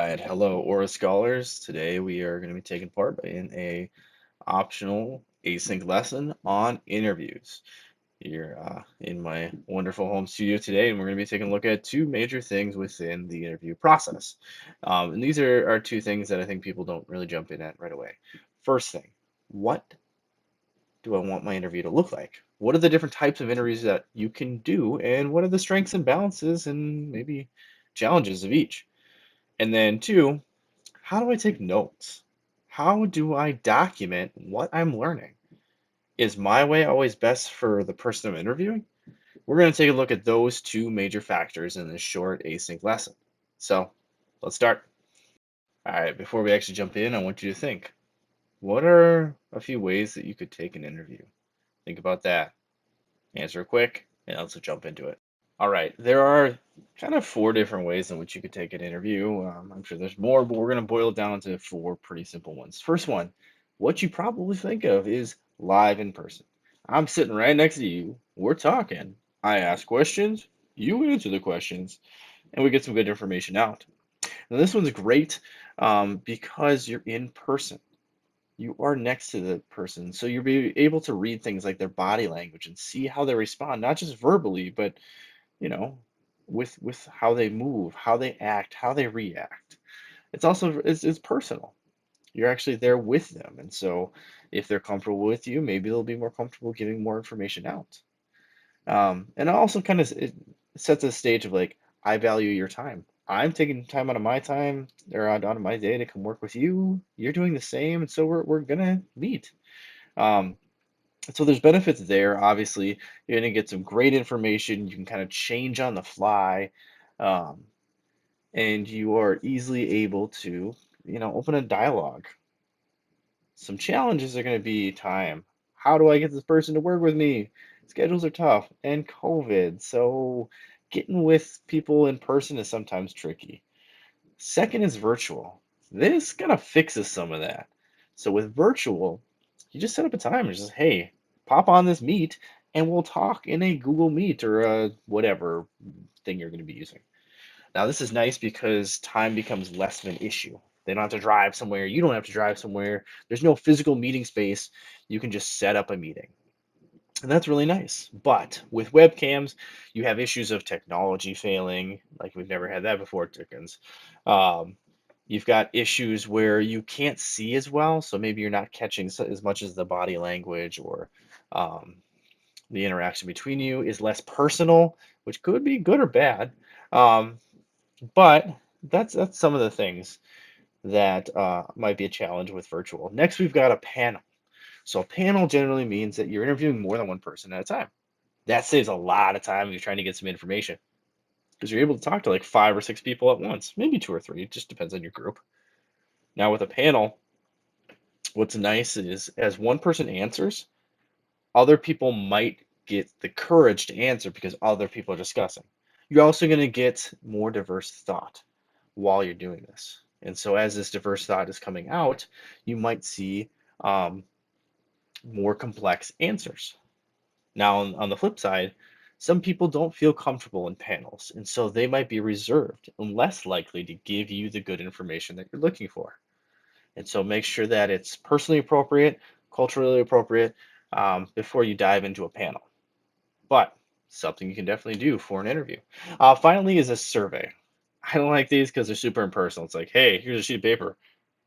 right, hello, Aura Scholars. Today we are going to be taking part in a optional async lesson on interviews. Here in my wonderful home studio today, and we're going to be taking a look at two major things within the interview process. And these are two things that I think people don't really jump in at right away. First thing, what do I want my interview to look like? What are the different types of interviews that you can do, and what are the strengths and balances and maybe challenges of each? And then two, how do I take notes? How do I document what I'm learning? Is my way always best for the person I'm interviewing? We're going to take a look at those two major factors in this short async lesson. So let's start. All right, before we actually jump in, I want you to think, what are a few ways that you could take an interview? Think about that. Answer quick, and let's jump into it. All right, there are kind of four different ways in which you could take an interview. I'm sure there's more, but we're going to boil it down to four pretty simple ones. First one, what you probably think of is live in person. I'm sitting right next to you. We're talking. I ask questions, you answer the questions, and we get some good information out. Now, this one's great because you're in person. You are next to the person, so you'll be able to read things like their body language and see how they respond, not just verbally, but you know, with how they move, how they act, how they react. It's personal. You're actually there with them, and so if they're comfortable with you, maybe they'll be more comfortable giving more information out. And it also kind of it sets a stage of like, I value your time. I'm taking time out of my time or out of my day to come work with you. You're doing the same, and so we're gonna meet. Um, so there's benefits there. Obviously, you're going to get some great information. You can kind of change on the fly, um, and you are easily able to, open a dialogue. Some challenges are going to be time. How do I get this person to work with me? Schedules are tough, and COVID. So getting with people in person is sometimes tricky. Second is virtual. This kind of fixes some of that. So with virtual, you just set up a time and just, hey, pop on this meet and we'll talk in a Google Meet or whatever thing you're going to be using. Now, this is nice because time becomes less of an issue. They don't have to drive somewhere. You don't have to drive somewhere. There's no physical meeting space. You can just set up a meeting. And that's really nice. But with webcams, you have issues of technology failing, like we've never had that before, Dickens. Um, you've got issues where you can't see as well, so maybe you're not catching as much as the body language or um, the interaction between you is less personal, which could be good or bad. Um, but that's some of the things that might be a challenge with virtual. Next, we've got a panel. So a panel generally means that you're interviewing more than one person at a time. That saves a lot of time if you're trying to get some information because you're able to talk to like five or six people at once, maybe two or three. It just depends on your group. Now, with a panel, what's nice is as one person answers, other people might get the courage to answer because other people are discussing. You're also going to get more diverse thought while you're doing this. And so, as this diverse thought is coming out, you might see um, more complex answers. Now, on the flip side, some people don't feel comfortable in panels, and so they might be reserved and less likely to give you the good information that you're looking for. And so make sure that it's personally appropriate, culturally appropriate before you dive into a panel. But something you can definitely do for an interview. Finally, is a survey. I don't like these because they're super impersonal. It's like, hey, here's a sheet of paper.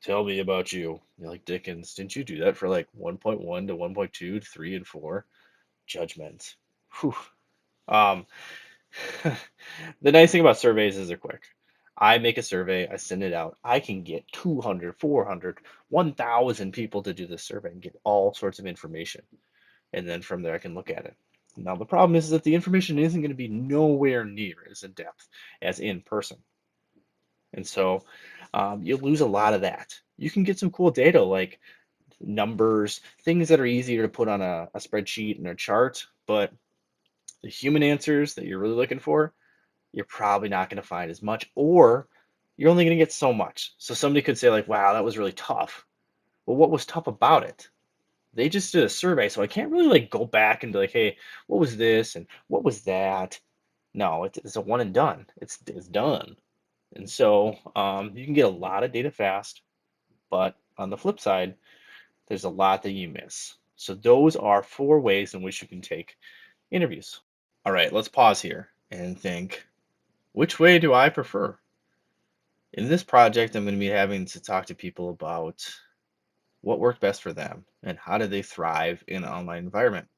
Tell me about you. You're like, Dickens, didn't you do that for like 1.1 to 1.2 to 3 and 4? Judgment. Whew. Um, the nice thing about surveys is they're quick. I make a survey, I send it out. I can get 200, 400, 1,000 people to do this survey and get all sorts of information. And then from there, I can look at it. Now, the problem is that the information isn't going to be nowhere near as in depth as in person. And so you'll lose a lot of that. You can get some cool data like numbers, things that are easier to put on a spreadsheet and a chart, but the human answers that you're really looking for, you're probably not going to find as much, or you're only going to get so much. So somebody could say like, wow, that was really tough. Well, what was tough about it? They just did a survey, so I can't really like go back and be like, hey, what was this and what was that? No, it's a one and done. It's done. And so you can get a lot of data fast, but on the flip side, there's a lot that you miss. So those are four ways in which you can take interviews. All right, let's pause here and think, which way do I prefer? In this project, I'm going to be having to talk to people about what worked best for them and how do they thrive in an online environment.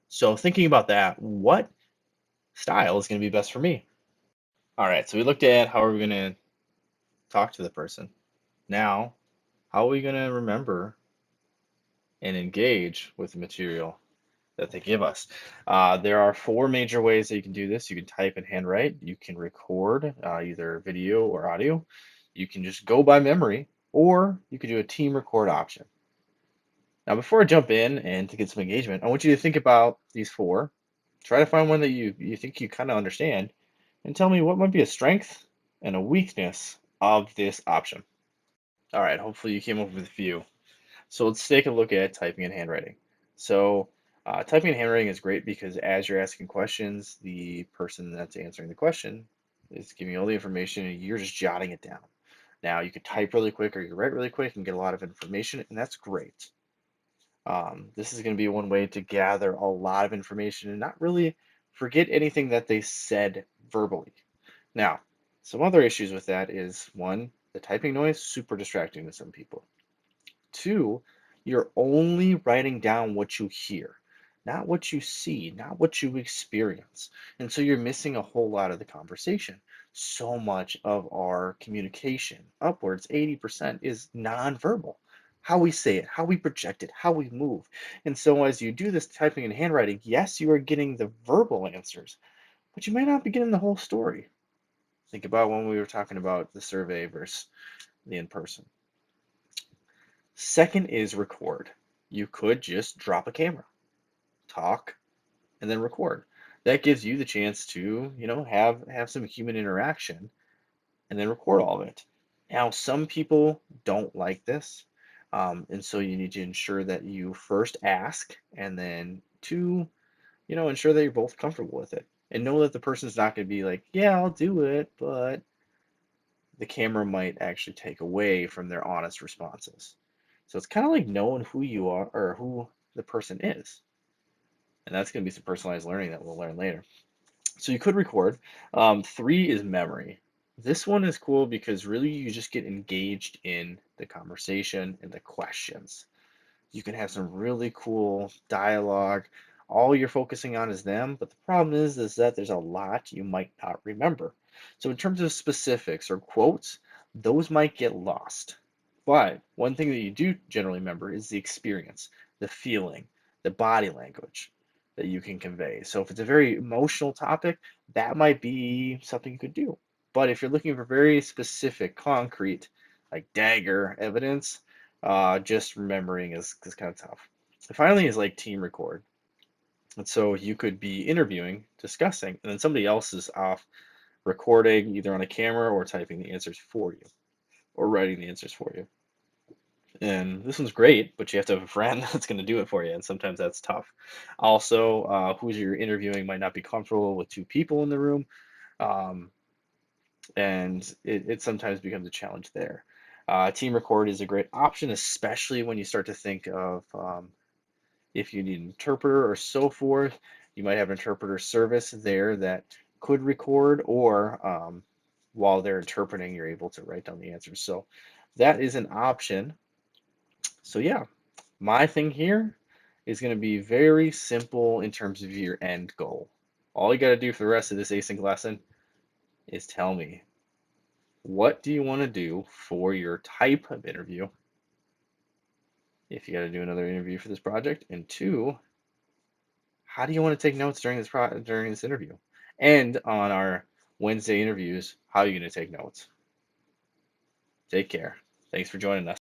So thinking about that, what style is going to be best for me? All right, so we looked at how are we going to talk to the person. Now, how are we going to remember and engage with the material that they give us? There are four major ways that you can do this. You can type and handwrite. You can record either video or audio. You can just go by memory, or you can do a team record option. Now, before I jump in and to get some engagement, I want you to think about these four. Try to find one that you think you kind of understand, and tell me what might be a strength and a weakness of this option. All right, hopefully you came up with a few. So let's take a look at typing and handwriting. So typing and handwriting is great because as you're asking questions, the person that's answering the question is giving you all the information and you're just jotting it down. Now you can type really quick or you can write really quick and get a lot of information, and that's great. This is going to be one way to gather a lot of information and not really forget anything that they said verbally. Now, some other issues with that is one, the typing noise, super distracting to some people. Two, you're only writing down what you hear, not what you see, not what you experience. And so you're missing a whole lot of the conversation. So much of our communication, upwards 80%, is nonverbal. How we say it, how we project it, how we move. And so as you do this typing and handwriting, yes, you are getting the verbal answers, but you might not be getting the whole story. Think about when we were talking about the survey versus the in person. Second is record. You could just drop a camera, talk, and then record. That gives you the chance to, have some human interaction and then record all of it. Now, some people don't like this, and so you need to ensure that you first ask, and then two, ensure that you're both comfortable with it, and know that the person's not going to be like, "Yeah, I'll do it," but the camera might actually take away from their honest responses. So it's kind of like knowing who you are or who the person is. And that's going to be some personalized learning that we'll learn later. So you could record. Three is memory. This one is cool because really you just get engaged in the conversation and the questions. You can have some really cool dialogue. All you're focusing on is them, but the problem is that there's a lot you might not remember. So in terms of specifics or quotes, those might get lost. But one thing that you do generally remember is the experience, the feeling, the body language that you can convey. So if it's a very emotional topic, that might be something you could do. But if you're looking for very specific, concrete, like dagger evidence, just remembering is kind of tough. And finally is like team record. And so you could be interviewing, discussing, and then somebody else is off recording either on a camera or typing the answers for you or writing the answers for you. And this one's great, but you have to have a friend that's going to do it for you, and sometimes that's tough. Also, who you're interviewing might not be comfortable with two people in the room, um, and it sometimes becomes a challenge there. Team record is a great option, especially when you start to think of if you need an interpreter or so forth. You might have an interpreter service there that could record, or while they're interpreting, you're able to write down the answers. So that is an option. So yeah, my thing here is going to be very simple in terms of your end goal. All you got to do for the rest of this async lesson is tell me, what do you want to do for your type of interview if you got to do another interview for this project? And two, how do you want to take notes during this interview? And on our Wednesday interviews, how are you going to take notes? Take care. Thanks for joining us.